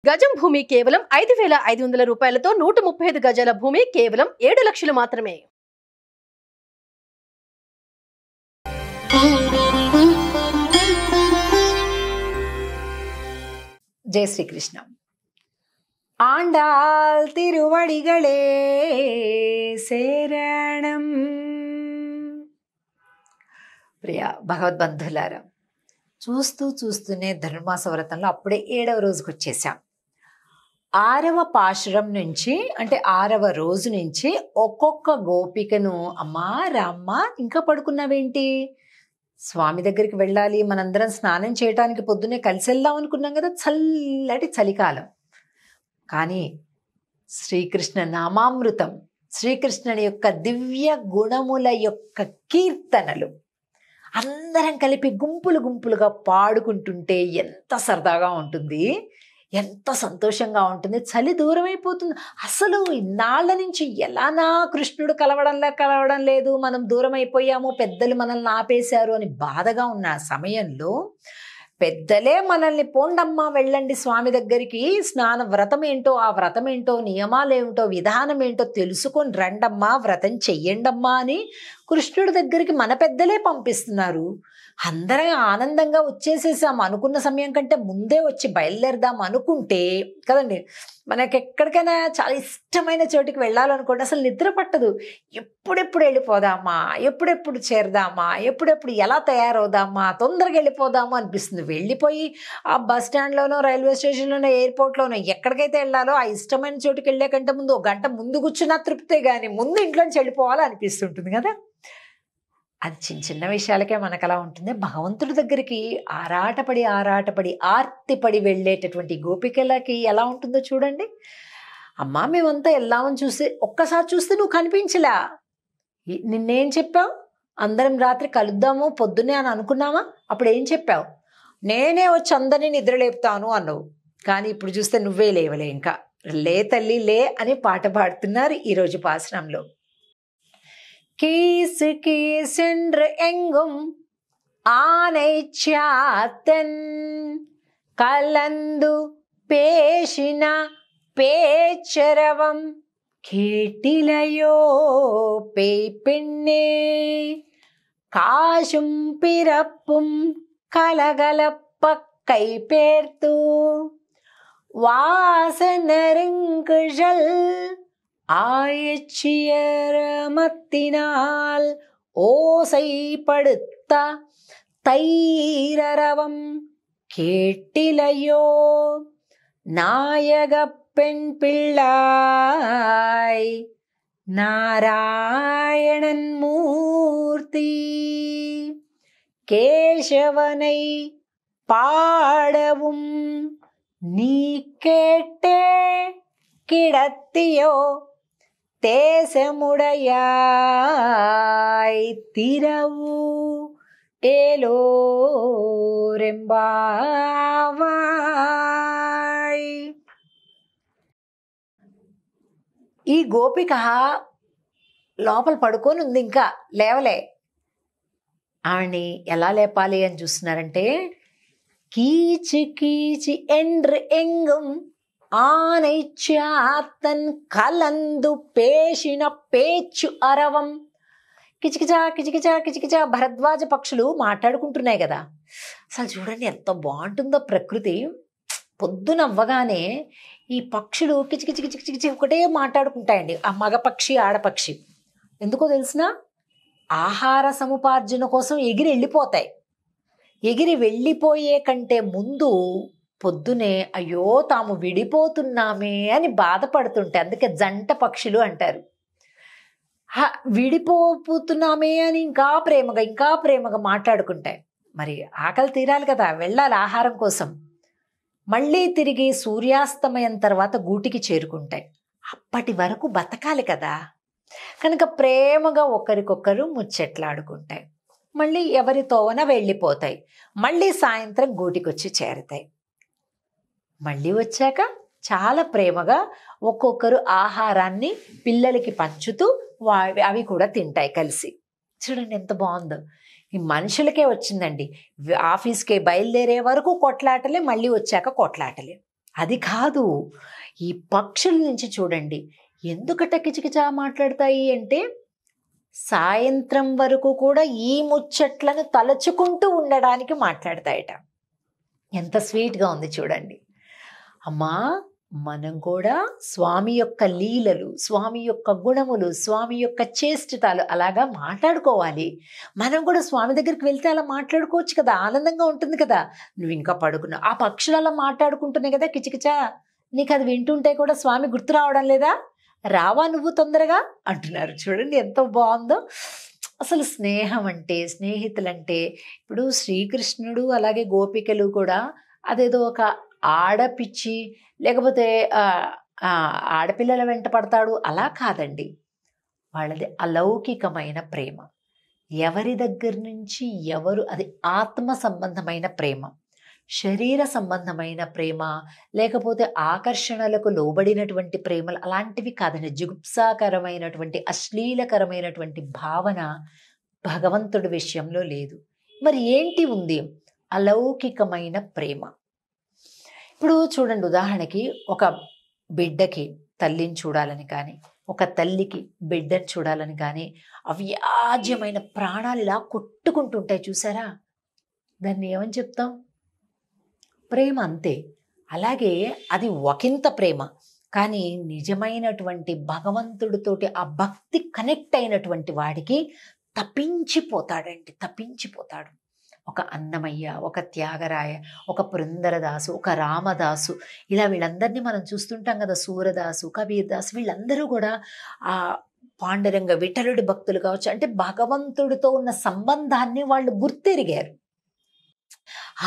గజం భూమి కేవలం 5,500 రూపాయలతో 135 గజాల భూమి కేవలం 7 లక్షలు మాత్రమే. జై శ్రీకృష్ణ. ఆండాల్ తిరువడిగళే శరణం. ప్రియ భగవద్బంధులారా, చూస్తూనే ధనుర్మాస వ్రతంలో అప్పుడే 7వ రోజుకి వచ్చేసాం. 6వ పాశురం నుంచి అంటే 6వ రోజు నుంచి ఒక్కొక్క గోపికను అమ్మా రామ్మా ఇంకా పడుకున్నావేంటి, స్వామి దగ్గరికి వెళ్ళాలి, మనందరం స్నానం చేయడానికి పొద్దున్నే కలిసి వెళ్దాం అనుకున్నాం కదా, చల్లటి చలికాలం. కానీ శ్రీకృష్ణ నామామృతం, శ్రీకృష్ణుని యొక్క దివ్య గుణముల యొక్క కీర్తనలు అందరం కలిపి గుంపులుగా పాడుకుంటుంటే ఎంత సరదాగా ఉంటుంది, ఎంత సంతోషంగా ఉంటుంది. చలి దూరం అయిపోతుంది. అసలు ఇన్నాళ్ళ నుంచి ఎలానా కృష్ణుడు కలవడం లేదు, మనం దూరం అయిపోయాము, పెద్దలు మనల్ని ఆపేశారు అని బాధగా ఉన్న సమయంలో పెద్దలే మనల్ని పోండమ్మా వెళ్ళండి స్వామి దగ్గరికి, స్నాన వ్రతం ఏంటో, ఆ వ్రతం ఏంటో, నియమాలేమిటో, విధానం ఏంటో తెలుసుకొని రండమ్మా, వ్రతం చెయ్యండమ్మా అని కృష్ణుడి దగ్గరికి మన పెద్దలే పంపిస్తున్నారు. అందరం ఆనందంగా వచ్చేసేసాం. అనుకున్న సమయం కంటే ముందే వచ్చి బయలుదేరదాం అనుకుంటే కదండి, మనకి ఎక్కడికైనా చాలా ఇష్టమైన చోటికి వెళ్ళాలనుకోండి, అసలు నిద్ర పట్టదు. ఎప్పుడెప్పుడు వెళ్ళిపోదామా, ఎప్పుడెప్పుడు చేరదామా, ఎప్పుడెప్పుడు ఎలా తయారవుదామా, తొందరగా వెళ్ళిపోదామా అనిపిస్తుంది. వెళ్ళిపోయి ఆ బస్ స్టాండ్లోనో, రైల్వే స్టేషన్లోనో, ఎయిర్పోర్ట్లోనో ఎక్కడికైతే వెళ్ళాలో ఆ ఇష్టమైన చోటుకి వెళ్ళే కంటే ముందు 1 గంట ముందు కూర్చున్నా తృప్తే కానీ ముందు ఇంట్లోంచి వెళ్ళిపోవాలని అనిపిస్తుంటుంది కదా. అది చిన్న విషయాలకే మనకు అలా ఉంటుంది. భగవంతుడి దగ్గరికి ఆరాటపడి ఆర్తిపడి వెళ్ళేటటువంటి గోపికలకి ఎలా ఉంటుందో చూడండి. అమ్మా మేమంతా వెళ్దామని చూస్తే ఒక్కసారి చూస్తే నువ్వు కనిపించలా, నిన్నేం చెప్పావు, అందరం రాత్రి కలుద్దాము పొద్దున్నే అని అనుకున్నామా, అప్పుడు ఏం చెప్పావు, నేనే వచ్చి అందరినీ నిద్రలేపుతాను అన్నావు. కానీ ఇప్పుడు చూస్తే నువ్వే లేవలే, ఇంకా లే తల్లి లే అని పాట పాడుతున్నారు ఈరోజు పాసనంలో. கீசு கீசென்று எங்கும் ஆனை சாத்தன் கலந்து பேசின பேச்சரவம் கேட்டிலையோ பேய் பெண்ணே, காசும் பிறப்பும் கலகலப்ப கை பேர்த்து வாசனருங்குழல் ஆயச்சியரமத்தினால் ஓசைப்படுத்த தைரரவம் கேட்டிலையோ, நாயக பெண் பிள்ளாய் நாராயணன் மூர்த்தி, கேசவனை பாடவும் நீ கேட்டே கிடத்தியோ, தேசமுடையாய் திரவு ఏలోరెంబావాయ్. ఈ గోపిక లోపల పడుకొని ఉంది, ఇంకా లేవలే. ఆవిడ్ని ఎలా లేపాలి అని చూస్తున్నారంటే, కీచి కీచి ఎండ్రు ఎంగం ఆనై చాతన్ కలందు పేషిన పేచ్చు అరవం. కిచకిచా కిచకిచా కిచకిచా భరద్వాజ పక్షులు మాట్లాడుకుంటున్నాయి కదా. అసలు చూడండి ఎంత బాగుంటుందో ప్రకృతి. పొద్దునవ్వగానే ఈ పక్షులు కిచకిచి కిచకిచి కిచి ఒకటే మాట్లాడుకుంటాయండి. ఆ మగపక్షి ఆడపక్షి ఎందుకో తెలిసిన, ఆహార సముపార్జన కోసం ఎగిరి వెళ్ళిపోతాయి. ఎగిరి వెళ్ళిపోయే కంటే ముందు పొద్దునే అయ్యో తాము విడిపోతున్నామే అని బాధపడుతుంటాయి. అందుకే జంట పక్షులు అంటారు. విడిపోతున్నామే అని ఇంకా ప్రేమగా మాట్లాడుకుంటాయి. మరి ఆకలి తీరాలి కదా, వెళ్ళాలి ఆహారం కోసం. మళ్ళీ తిరిగి సూర్యాస్తమయం తర్వాత గూటికి చేరుకుంటాయి. అప్పటి వరకు బతకాలి కదా, కనుక ప్రేమగా ఒకరికొకరు ముచ్చట్లాడుకుంటాయి. మళ్ళీ ఎవరి తోవన వెళ్ళిపోతాయి. మళ్ళీ సాయంత్రం గూటికొచ్చి చేరతాయి. మళ్ళీ వచ్చాక చాలా ప్రేమగా ఒక్కొక్కరు ఆహారాన్ని పిల్లలకి పంచుతూ అవి కూడా తింటాయి కలిసి. చూడండి ఎంత బాగుందో. ఈ మనుషులకే వచ్చిందండి. ఆఫీస్కి బయలుదేరే వరకు కొట్లాటలే, మళ్ళీ వచ్చాక కొట్లాటలే. అది కాదు, ఈ పక్షుల నుంచి చూడండి ఎందుకట కిచకిచా మాట్లాడతాయి అంటే సాయంత్రం వరకు కూడా ఈ ముచ్చట్లను తలచుకుంటూ ఉండడానికి మాట్లాడతాయట. ఎంత స్వీట్గా ఉంది చూడండి. అమ్మా, మనం కూడా స్వామి యొక్క లీలలు, స్వామి యొక్క గుణములు, స్వామి యొక్క చేష్టతాలు అలాగా మాట్లాడుకోవాలి. మనం కూడా స్వామి దగ్గరికి వెళ్తే అలా మాట్లాడుకోవచ్చు కదా, ఆనందంగా ఉంటుంది కదా. నువ్వు ఇంకా పడుకున్నావు, ఆ పక్షులు అలా మాట్లాడుకుంటున్నాయి కదా కిచకిచా, నీకు అది వింటుంటే కూడా స్వామి గుర్తు రావడం లేదా? రావా నువ్వు తొందరగా అంటున్నారు. చూడండి ఎంత బాగుందో. అసలు స్నేహం అంటే, స్నేహితులంటే, ఇప్పుడు శ్రీకృష్ణుడు అలాగే గోపికలు కూడా అదేదో ఒక ఆడపిచ్చి లేకపోతే ఆడపిల్లల వెంట పడతాడు అలా కాదండి. వాళ్ళది అలౌకికమైన ప్రేమ. ఎవరి దగ్గర నుంచి ఎవరు, అది ఆత్మ సంబంధమైన ప్రేమ, శరీర సంబంధమైన ప్రేమ, లేకపోతే ఆకర్షణలకు లోబడినటువంటి ప్రేమలు అలాంటివి కాదండి. జుగుప్సాకరమైనటువంటి అశ్లీలకరమైనటువంటి భావన భగవంతుడి విషయంలో లేదు. మరి ఏంటి ఉంది? అలౌకికమైన ప్రేమ. ఇప్పుడు చూడండి, ఉదాహరణకి ఒక బిడ్డకి తల్లిని చూడాలని కానీ, ఒక తల్లికి బిడ్డని చూడాలని కానీ అవ్యాజ్యమైన ప్రాణాలు ఇలా కొట్టుకుంటుంటాయి చూసారా, దాన్ని ఏమని చెప్తాం? ప్రేమ. అంతే. అలాగే అది ఒకంత ప్రేమ, కానీ నిజమైనటువంటి భగవంతుడితోటి ఆ భక్తి కనెక్ట్ అయినటువంటి వాడికి తప్పించిపోతాడండి, తప్పించిపోతాడు. ఒక అన్నమయ్య, ఒక త్యాగరాయ, ఒక పురందరదాసు, ఒక రామదాసు, ఇలా వీళ్ళందరినీ మనం చూస్తుంటాం కదా. సూరదాసు, కబీర్దాసు, వీళ్ళందరూ కూడా ఆ పాండురంగ విఠలుడి భక్తులు కావచ్చు. అంటే భగవంతుడితో ఉన్న సంబంధాన్ని వాళ్ళు గుర్తెరిగారు,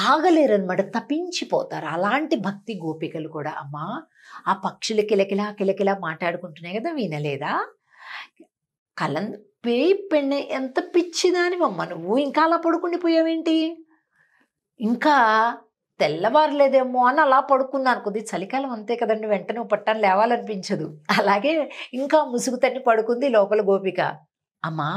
ఆగలేరు అనమాట, తప్పించిపోతారు. అలాంటి భక్తి గోపికలు కూడా. అమ్మా, ఆ పక్షులు కిలకిలా కిలకిలా మాట్లాడుకుంటున్నాయి కదా, వినలేదా? పేయి పెಣ್ಣె, ఎంత పిచ్చిదానివమ్మ నువ్వు, ఇంకా అలా పడుకుండిపోయావేంటి? ఇంకా తెల్లవారలేదేమో అని అలా పడుకున్నాను. కొద్ది చలికాలం అంతే కదండి, వెంటనే పట్టాన్ని లేవాలనిపించదు. అలాగే ఇంకా ముసుగు తన్ని పడుకుంది లోపల గోపిక. అమ్మా,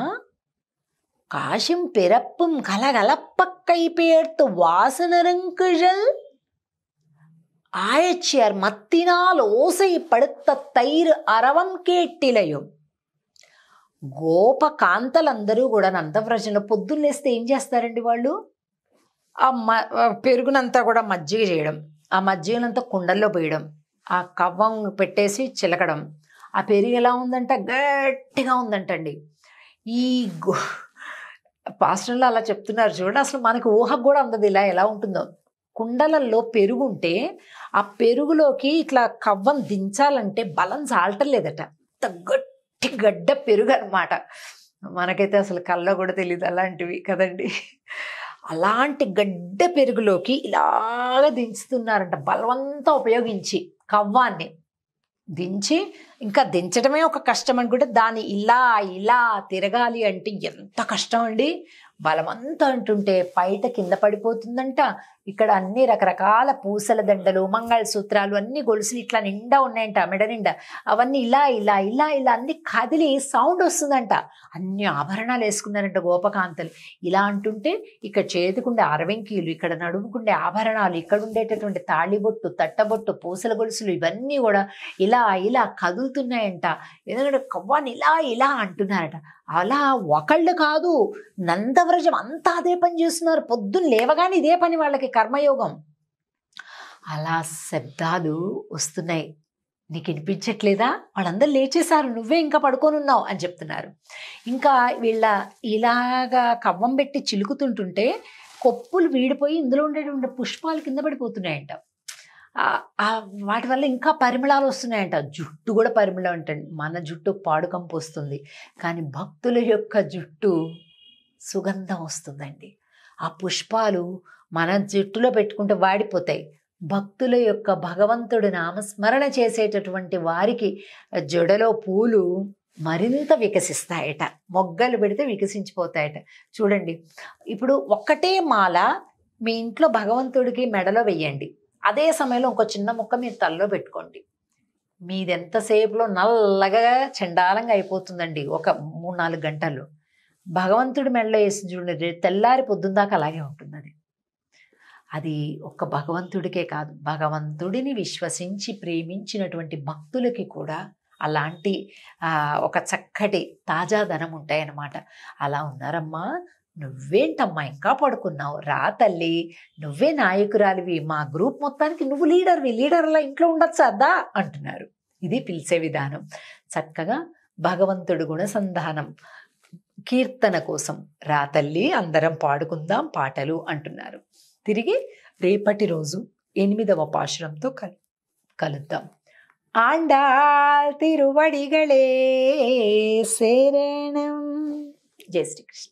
காஷும் பிறப்பும் கலகலப்பக்கை பேர்த்து வாசனரங்குழல் ஆயச்சியார் மத்தினால் ஓசைப்படுத்த தயிர் அரవం కేట్టిలయం. గోపకాంతలందరూ కూడా నందవ్రజంలో పొద్దున్నేస్తే ఏం చేస్తారండి వాళ్ళు? ఆ పెరుగునంతా కూడా మజ్జిగ చేయడం, ఆ మజ్జిగనంతా కుండల్లో పోయడం, ఆ కవ్వం పెట్టేసి చిలకడం. ఆ పెరుగు ఎలా ఉందంట? గట్టిగా ఉందంటండి. ఈ పాస్టర్లో అలా చెప్తున్నారు చూడండి. అసలు మనకు ఊహకు కూడా అందదు ఇలా ఎలా ఉంటుందో. కుండలలో పెరుగు ఉంటే ఆ పెరుగులోకి ఇట్లా కవ్వం దించాలంటే బలం చాలటలేదట. అంత గట్టి గడ్డ పెరుగు అనమాట. మనకైతే అసలు కళ్ళ కూడా తెలియదు అలాంటివి కదండి. అలాంటి గడ్డ పెరుగులోకి ఇలాగ దించుతున్నారంట, బలవంతా ఉపయోగించి కవ్వాన్ని దించి. ఇంకా దించడమే ఒక కష్టం అనుకుంటే దాన్ని ఇలా ఇలా తిరగాలి అంటే ఎంత కష్టం అండి. బలమంతా అంటుంటే పైట కింద పడిపోతుందంట. ఇక్కడ అన్ని రకరకాల పూసల దండలు, మంగళసూత్రాలు, అన్ని గొలుసులు ఇట్లా నిండా ఉన్నాయంట, మెడ నిండా. అవన్నీ ఇలా ఇలా ఇలా ఇలా అన్ని కదిలి సౌండ్ వస్తుందంట. అన్ని ఆభరణాలు వేసుకున్నారంట గోపకాంతలు. ఇలా అంటుంటే ఇక్కడ చేతికుండే అరవెంకీలు, ఇక్కడ నడుముకుండే ఆభరణాలు, ఇక్కడ ఉండేటటువంటి తాళిబొట్టు, తట్టబొట్టు, పూసల గొలుసులు ఇవన్నీ కూడా ఇలా ఇలా కదులుతున్నాయంట. ఎందుకంటే కవ్వాన్ని ఇలా ఇలా అంటున్నారట. అలా ఒకళ్ళు కాదు, నందవ్రజం అంతా అదే పని చేస్తున్నారు. పొద్దున్న లేవగానే ఇదే పని వాళ్ళకి, కర్మయోగం. అలా శబ్దాలు వస్తున్నాయి, నీకు వినిపించట్లేదా? వాళ్ళందరూ లేచేశారు, నువ్వే ఇంకా పడుకొని ఉన్నావు అని చెప్తున్నారు. ఇంకా వీళ్ళ ఇలాగా కవ్వం పెట్టి చిలుకుతుంటుంటే కొప్పులు వీడిపోయి ఇందులో ఉండేటువంటి పుష్పాలు కింద పడిపోతున్నాయంట. వాటి వల్ల ఇంకా పరిమళాలు వస్తున్నాయంట. జుట్టు కూడా పరిమళం అంటండి. మన జుట్టు పాడుకంపు వస్తుంది, కానీ భక్తుల యొక్క జుట్టు సుగంధం వస్తుందండి. ఆ పుష్పాలు మన జుట్టులో పెట్టుకుంటే వాడిపోతాయి. భక్తుల యొక్క భగవంతుడి నామస్మరణ చేసేటటువంటి వారికి జడలో పూలు మరింత వికసిస్తాయట, మొగ్గలు పెడితే వికసించిపోతాయట. చూడండి, ఇప్పుడు ఒక్కటే మాల మీ ఇంట్లో భగవంతుడికి మెడలో వెయ్యండి, అదే సమయంలో ఇంకో చిన్న ముక్క మీరు తలలో పెట్టుకోండి, మీది ఎంతసేపులో నల్లగా చండాలంగా అయిపోతుందండి. ఒక 3-4 గంటల్లో భగవంతుడి మెడలో వేసి చూడండి, తెల్లారి పొద్దున్న దాకా అలాగే ఉంటుంది. అది అది ఒక్క భగవంతుడికే కాదు, భగవంతుడిని విశ్వసించి ప్రేమించినటువంటి భక్తులకి కూడా అలాంటి ఒక చక్కటి తాజాదనం ఉంటాయన్నమాట. అలా ఉన్నారమ్మా, నువ్వేంటమ్మా ఇంకా పడుకున్నావు, రా తల్లి, నువ్వే నాయకురాలివి, మా గ్రూప్ మొత్తానికి నువ్వు లీడర్ అలా ఇంట్లో ఉండొచ్చా దా అంటున్నారు. ఇది పిలిచే విధానం. చక్కగా భగవంతుడు గుణసంధానం కీర్తన కోసం రా తల్లి అందరం పాడుకుందాం పాటలు అంటున్నారు. తిరిగి రేపటి రోజు 8వ పాశురంతో కలుద్దాం. ఆండాల్ తిరువడిగళే శరణం. జై శ్రీకృష్ణ.